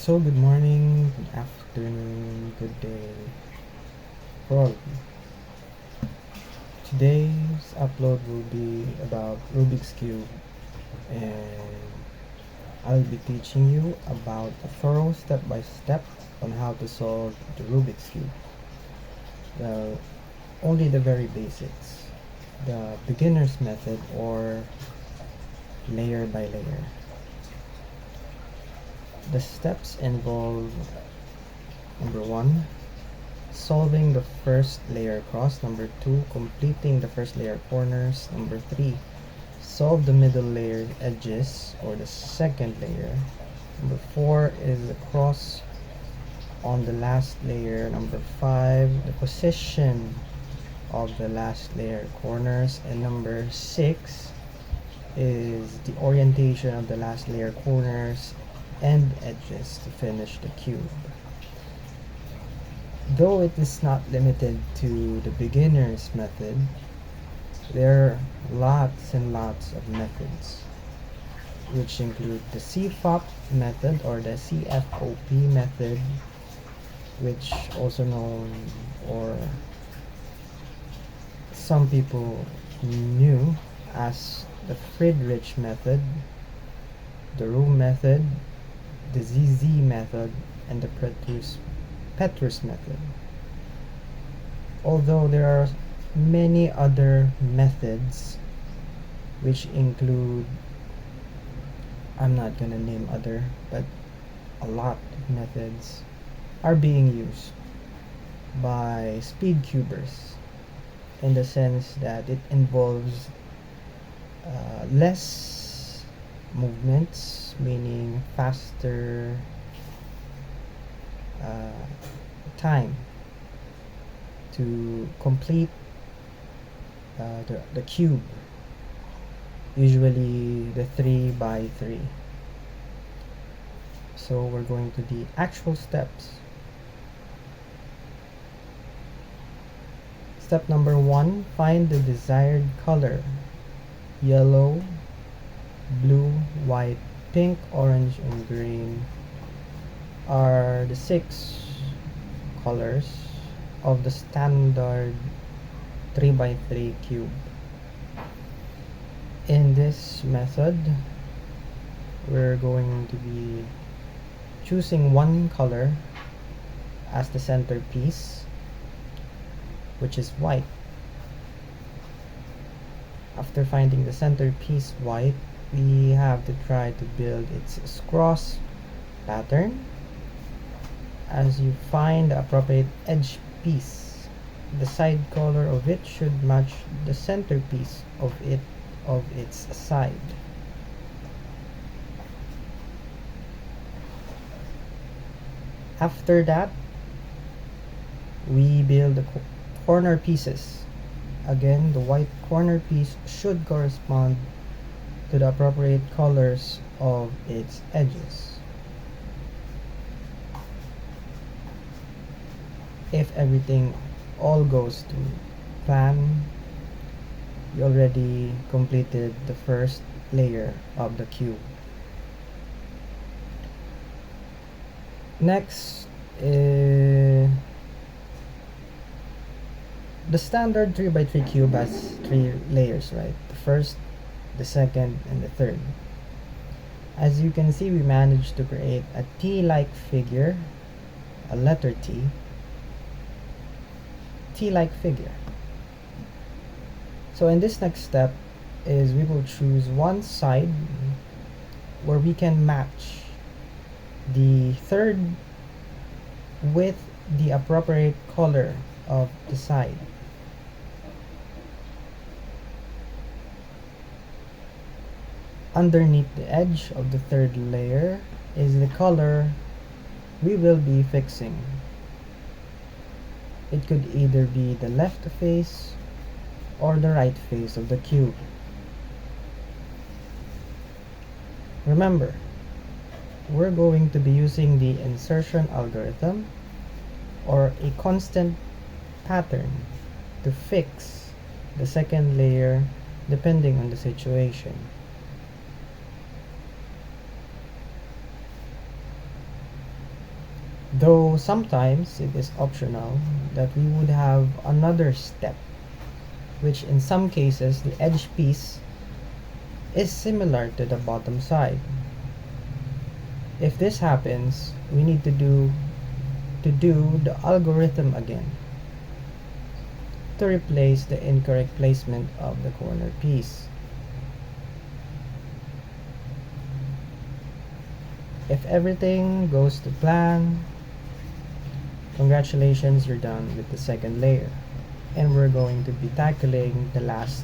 So good morning, good afternoon, good day for all of you. Today's upload will be about Rubik's Cube, and I'll be teaching you about a thorough step-by-step on how to solve the Rubik's Cube. Well, only the very basics, the beginner's method or layer by layer. The steps involve number 1, solving the first layer across. Number 2, completing the first layer corners. Number 3, solve the middle layer edges or the second layer. Number 4 is the cross on the last layer. Number 5, the position of the last layer corners. And number 6 is the orientation of the last layer corners and edges to finish the cube. Though it is not limited to the beginner's method, there are lots and lots of methods, which include the CFOP method or the CFOP method, which also known, or some people knew as the Friedrich method, the Room method, the ZZ method, and the Petrus method. Although there are many other methods which include, I'm not gonna name other, but a lot of methods are being used by speed cubers, in the sense that it involves less movements, meaning faster time to complete the cube, usually the 3x3. So we're going to the actual steps. Step number 1, find the desired color: yellow, blue, white, pink, orange, and green are the 6 colors of the standard 3x3 cube. In this method, we're going to be choosing one color as the centerpiece, which is white. After finding the centerpiece white, we have to try to build its cross pattern. As you find the appropriate edge piece, the side color of it should match the centerpiece of its side. After that, we build the corner pieces. Again, the white corner piece should correspond to the appropriate colors of its edges. If everything all goes to plan, you already completed the first layer of the cube. Next, the standard 3x3 cube has 3 layers, right? The first, the second, and the third. As you can see, we managed to create a T-like figure, a letter T-like figure. So in this next step is we will choose one side where we can match the third with the appropriate color of the side. Underneath the edge of the third layer is the color we will be fixing. It could either be the left face or the right face of the cube. Remember, we're going to be using the insertion algorithm or a constant pattern to fix the second layer depending on the situation. Though sometimes it is optional that we would have another step, which in some cases the edge piece is similar to the bottom side. If this happens, we need to do the algorithm again to replace the incorrect placement of the corner piece. If everything goes to plan, congratulations, you're done with the second layer. And we're going to be tackling the last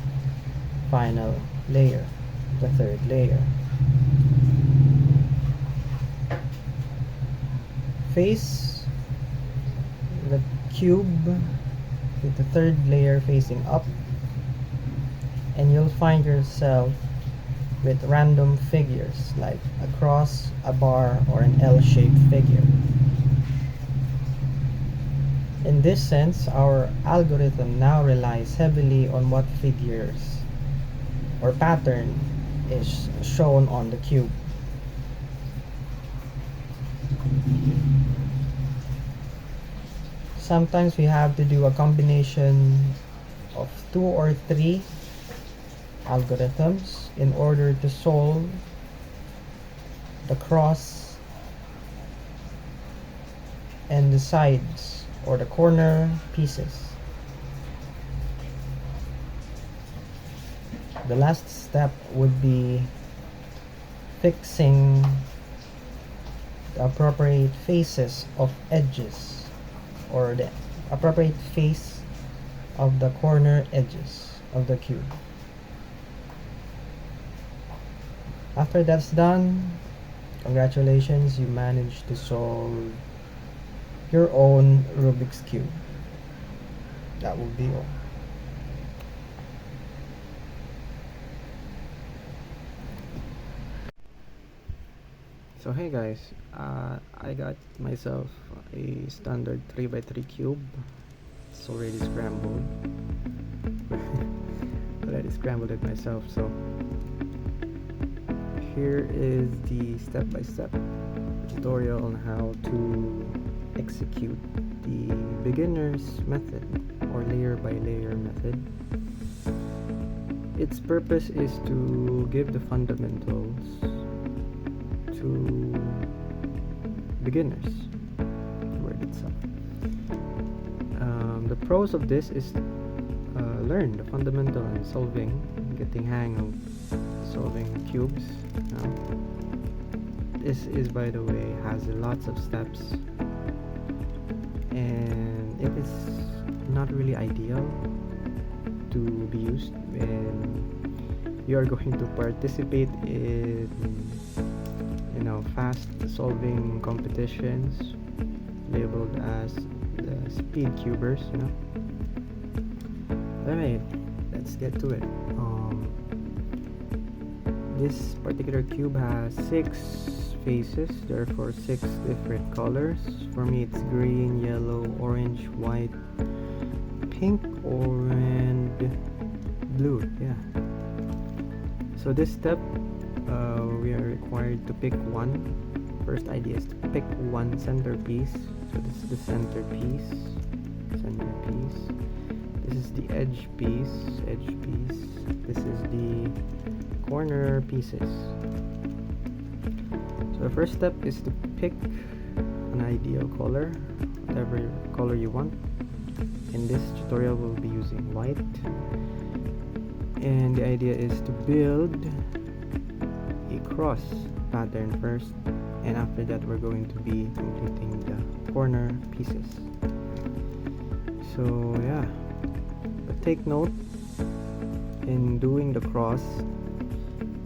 final layer, the third layer. Face the cube with the third layer facing up, and you'll find yourself with random figures like a cross, a bar, or an L-shaped figure. In this sense, our algorithm now relies heavily on what figures or pattern is shown on the cube. Sometimes we have to do a combination of 2 or 3 algorithms in order to solve the cross and the sides or the corner pieces. The last step would be fixing the appropriate faces of edges, or the appropriate face of the corner edges of the cube. After that's done, congratulations, you managed to solve your own Rubik's Cube. That will be all. So hey guys, I got myself a standard 3x3 cube. It's already scrambled. Already scrambled it myself. So here is the step-by-step tutorial on how to execute the beginner's method or layer-by-layer method. Its purpose is to give the fundamentals to beginners, the word itself. The pros of this is learn the fundamental and solving, getting hang of solving cubes. This is, by the way, has lots of steps, and it is not really ideal to be used when you are going to participate in fast solving competitions labeled as the speed cubers. Alright, let's get to it. This particular cube has 6 faces, therefore 6 different colors. For me, it's green, yellow, orange, white, pink, and blue. Yeah. So this step, we are required to pick one. First idea is to pick one centerpiece. So this is the centerpiece. This is the edge piece. This is the corner pieces. So the first step is to pick an ideal color, whatever color you want. In this tutorial we'll be using white, and the idea is to build a cross pattern first, and after that we're going to be completing the corner pieces. So yeah, but take note, in doing the cross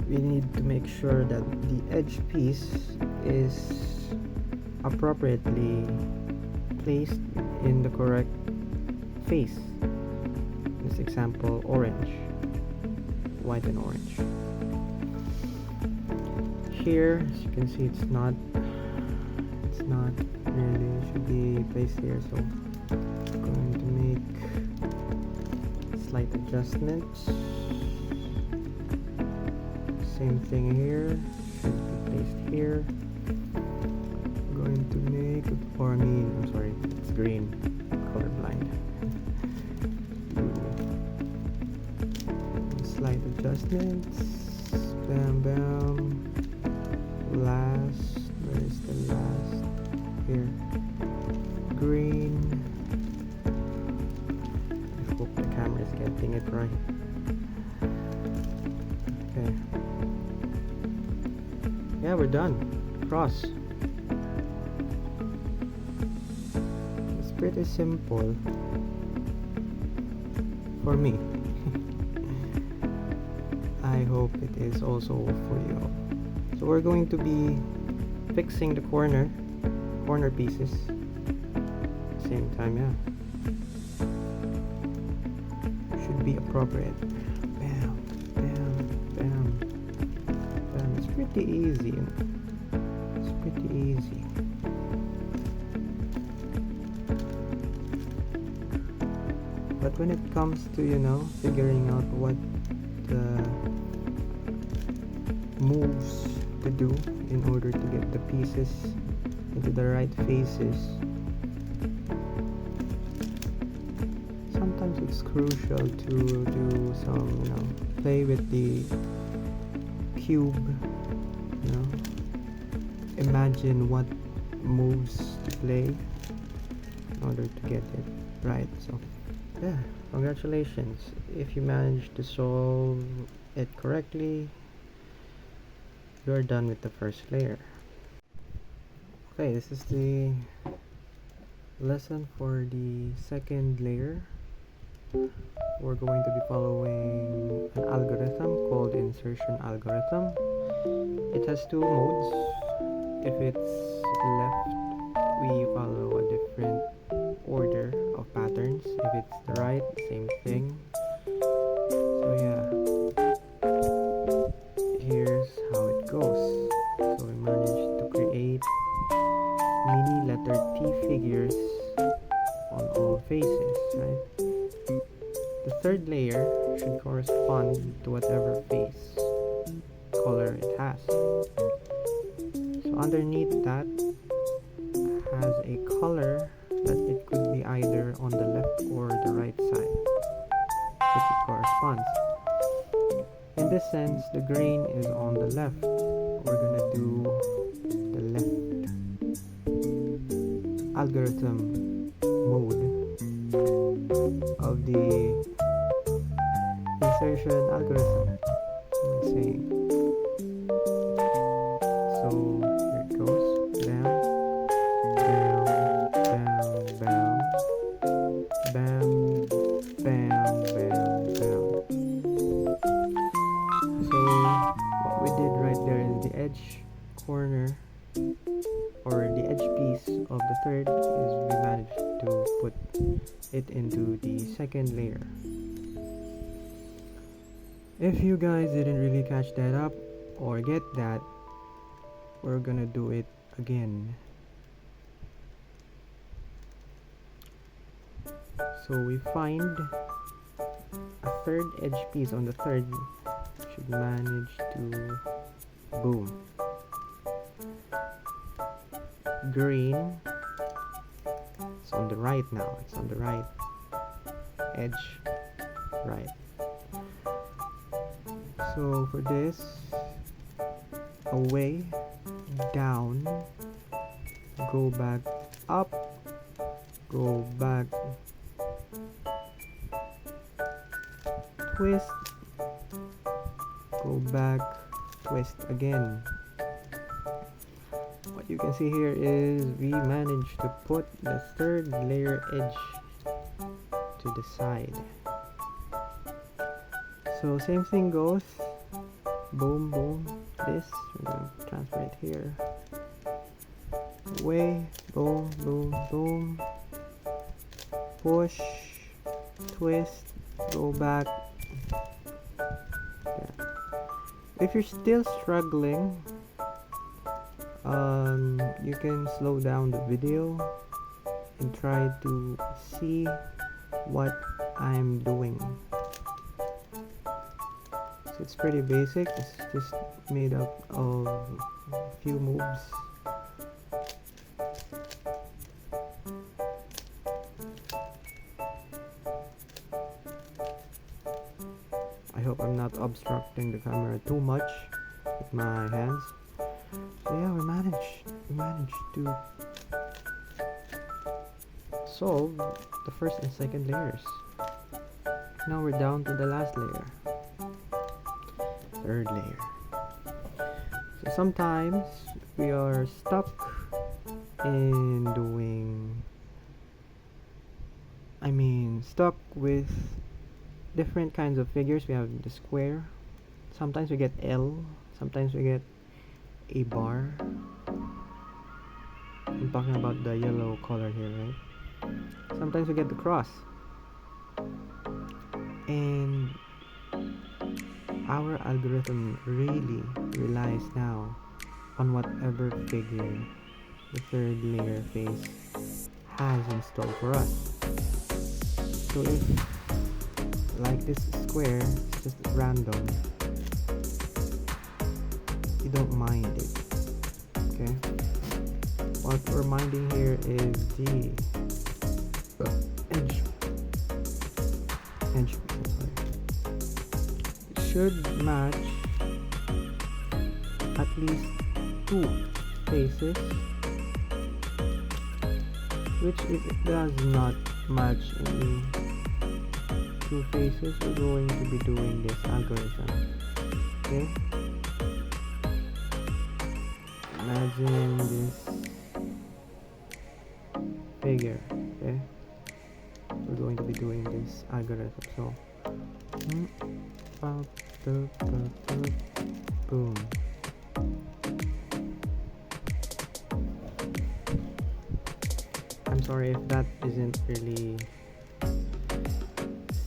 we need to make sure that the edge piece is appropriately placed in the correct face. In this example, orange, white and orange. Here, as you can see, it's not really, it should be placed here, so I'm going to make slight adjustments. Same thing here, should be placed here. I'm going to make a pigments. Bam bam. Last, where is the last? Here. Green. I hope the camera is getting it right. Okay. Yeah, we're done. Cross. It's pretty simple for me. I hope it is also for you. So we're going to be fixing the corner pieces. Same time, yeah. Should be appropriate. Bam, bam, bam, bam. It's pretty easy. It's pretty easy. But when it comes to, figuring out what moves to do in order to get the pieces into the right faces, sometimes it's crucial to do some play with the cube, imagine what moves to play in order to get it right. So yeah, congratulations if you managed to solve it correctly. You're done with the first layer. Okay, this is the lesson for the second layer. We're going to be following an algorithm called insertion algorithm. It has two modes. If it's left, we follow a different order of patterns. If it's the right, same thing. So yeah, here's how it goes. So we managed to create mini letter T figures on all faces, right? The third layer should correspond to whatever face color it has. So underneath that has a color that it could be either on the left or the right side, which it corresponds. In this sense, the green is on the left. We're gonna do the left algorithm mode of the insertion algorithm. Let's see. So here it goes. Bam, bam, bam, bam, bam, bam, bam, bam. So what we did right there is the edge corner or the edge piece of the third is we managed to put it into the second layer. If you guys didn't really catch that up or get that, we're gonna do it again. So we find a third edge piece on the third, should manage to boom. Green, it's on the right now, it's on the right edge, right. So for this, away, down, go back up, go back, twist, go back, twist again. What you can see here is we managed to put the third layer edge to the side. So same thing goes, boom, boom, this, we're going to transfer it here, away, boom, boom, boom, push, twist, go back. Yeah. If you're still struggling, you can slow down the video and try to see what I'm doing. So it's pretty basic, it's just made up of a few moves. I hope I'm not obstructing the camera too much with my hands. So yeah, we managed to solve the first and second layers. Now we're down to the last layer, third layer. So sometimes we are stuck in stuck with different kinds of figures. We have the square, sometimes we get L, sometimes we get a bar. I'm talking about the yellow color here, right? Sometimes we get the cross. And our algorithm really relies now on whatever figure the third layer face has installed for us. So if, like this square, it's just random, you don't mind it, okay? What we're minding here is the edge. It should match at least 2 faces, which if it does not match any 2 faces, we're going to be doing this algorithm. Okay, imagine this figure. Okay, we're going to be doing this algorithm. So boom. I'm sorry if that isn't really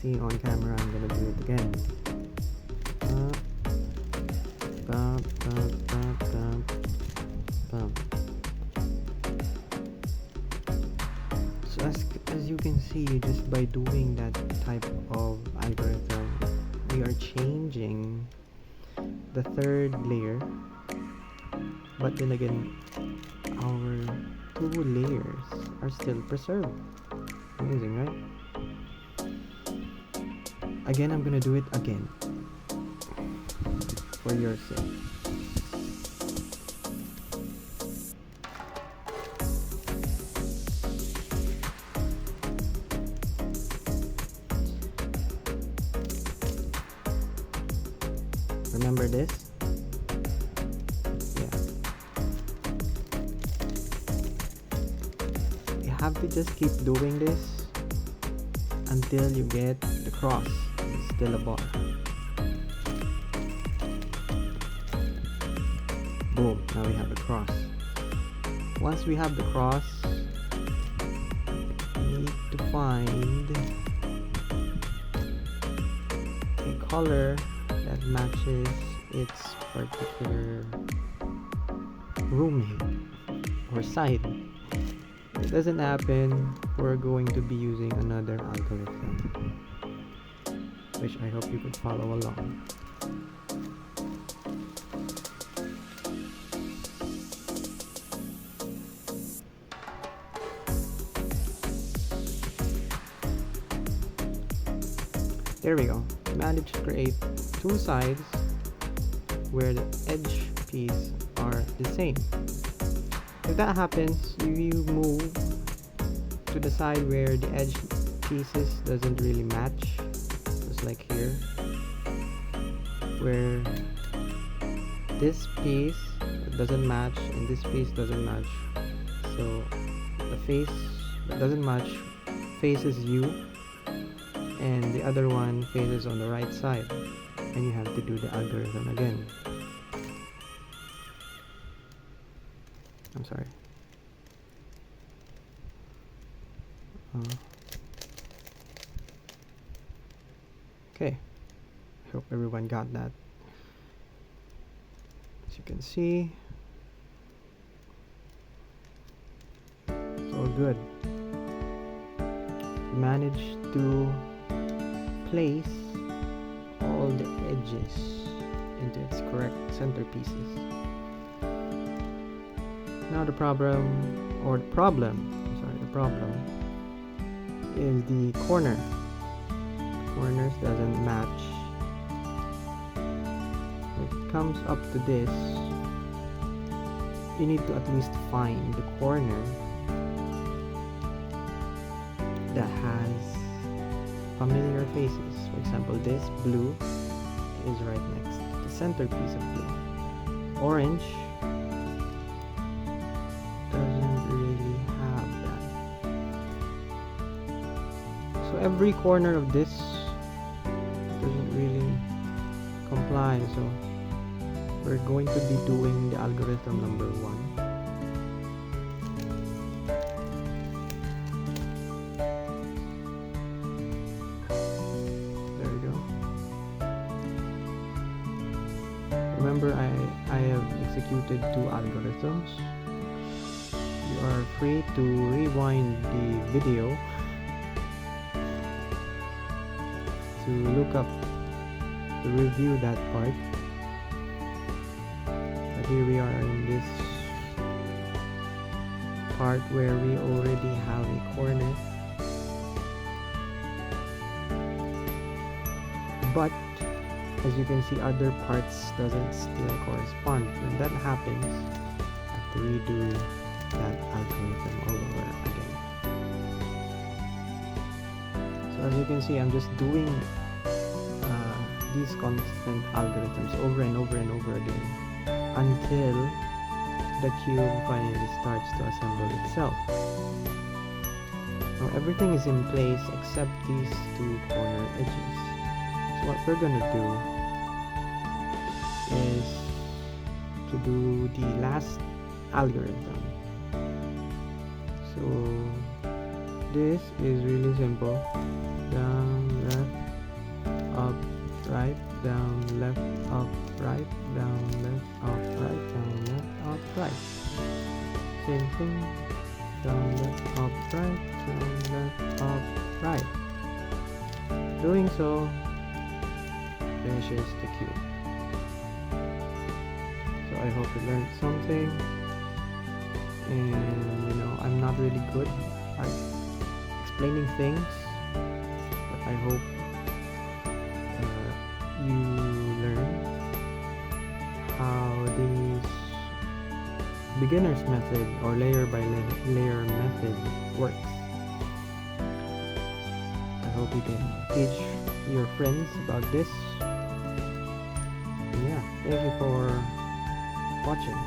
seen on camera. I'm gonna do it again. So as you can see, just by doing that type of algorithm, we are changing the third layer, but then again our 2 layers are still preserved. Amazing, right? Again, I'm gonna do it again for your sake. Remember this? Yeah. You have to just keep doing this until you get the cross. It's still a bar. Boom, now we have the cross. Once we have the cross, we need to find a color that matches its particular roommate or side. If it doesn't happen, we're going to be using another algorithm, which I hope you could follow along. There we go. Managed to create 2 sides where the edge piece are the same. If that happens, you move to the side where the edge pieces doesn't really match, just like here, where this piece doesn't match and this piece doesn't match. So the face that doesn't match faces you, and the other one faces on the right side, and you have to do the algorithm again. I'm sorry. Okay, I hope everyone got that. As you can see, it's all good. We managed to place all the edges into its correct centerpieces. Now the problem is the corner. The corners doesn't match comes up to this, you need to at least find the corner that has familiar faces. For example, this blue is right next to the centerpiece of blue. Orange doesn't really have that. So every corner of this doesn't really comply. So we're going to be doing the algorithm number 1. Remember, I have executed 2 algorithms. You are free to rewind the video to look up, to review that part. But here we are in this part where we already have a corner. But as you can see, other parts doesn't still correspond. When that happens, I have to redo that algorithm all over again. So as you can see, I'm just doing these constant algorithms over and over and over again until the cube finally starts to assemble itself. Now everything is in place except these 2 corner edges. So what we're gonna do is to do the last algorithm. So this is really simple. Down, left, up, right, down, left, up, right, down, left, up, right, down, left, up, right. Same thing. Down, left, up, right, down, left, up, right. Doing so finishes the cube. So I hope you learned something, and I'm not really good at explaining things, but I hope you learn how this beginner's method or layer by layer method works. I hope you can teach your friends about this. Yeah, thank you for watching.